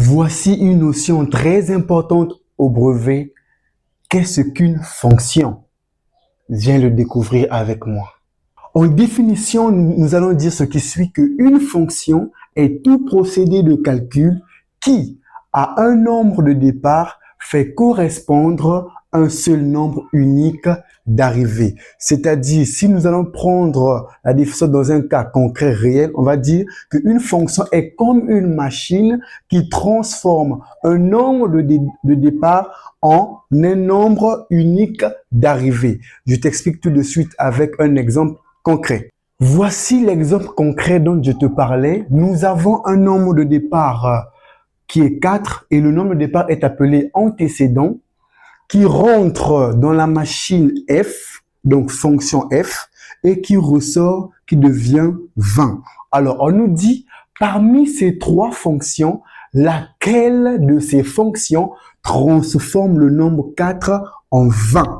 Voici une notion très importante au brevet. Qu'est-ce qu'une fonction? Viens le découvrir avec moi. En définition, nous allons dire ce qui suit, qu'une fonction est tout procédé de calcul qui, à un nombre de départ, fait correspondre un seul nombre unique d'arrivées. C'est-à-dire, si nous allons prendre la définition dans un cas concret réel, on va dire qu'une fonction est comme une machine qui transforme un nombre de départ en un nombre unique d'arrivées. Je t'explique tout de suite avec un exemple concret. Voici l'exemple concret dont je te parlais. Nous avons un nombre de départ qui est 4 et le nombre de départ est appelé antécédent qui rentre dans la machine f, donc fonction f, et qui ressort, qui devient 20. Alors, on nous dit, parmi ces trois fonctions, laquelle de ces fonctions transforme le nombre 4 en 20?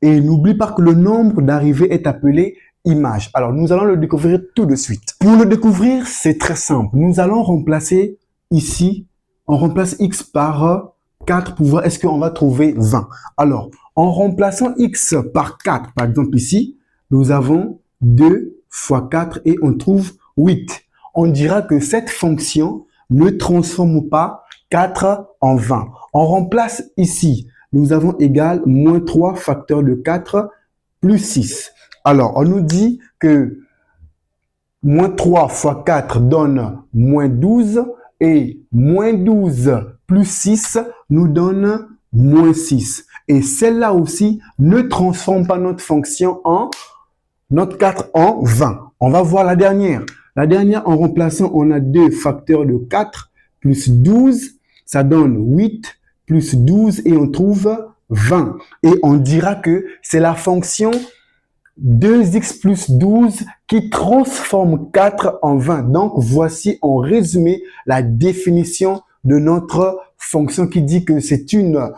Et n'oublie pas que le nombre d'arrivées est appelé image. Alors, nous allons le découvrir tout de suite. Pour le découvrir, c'est très simple. Nous allons remplacer ici, on remplace x par 4 pour voir est-ce qu'on va trouver 20. Alors, en remplaçant x par 4, par exemple ici, nous avons 2 fois 4 et on trouve 8. On dira que cette fonction ne transforme pas 4 en 20. On remplace ici, nous avons égal moins 3 facteur de 4 plus 6. Alors, on nous dit que moins 3 fois 4 donne moins 12 et moins 12 plus 6 nous donne moins 6. Et celle-là aussi ne transforme pas notre fonction en notre 4 en 20. On va voir la dernière. La dernière, en remplaçant, on a 2 facteurs de 4 plus 12. Ça donne 8 plus 12 et on trouve 20. Et on dira que c'est la fonction 2x plus 12 qui transforme 4 en 20. Donc, voici en résumé la définition de notre fonction qui dit que c'est une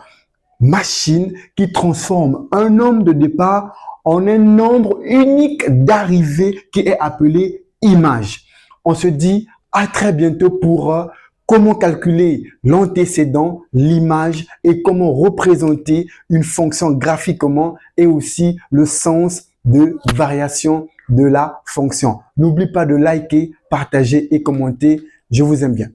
machine qui transforme un nombre de départ en un nombre unique d'arrivée qui est appelé image. On se dit à très bientôt pour comment calculer l'antécédent, l'image et comment représenter une fonction graphiquement et aussi le sens de variation de la fonction. N'oublie pas de liker, partager et commenter. Je vous aime bien.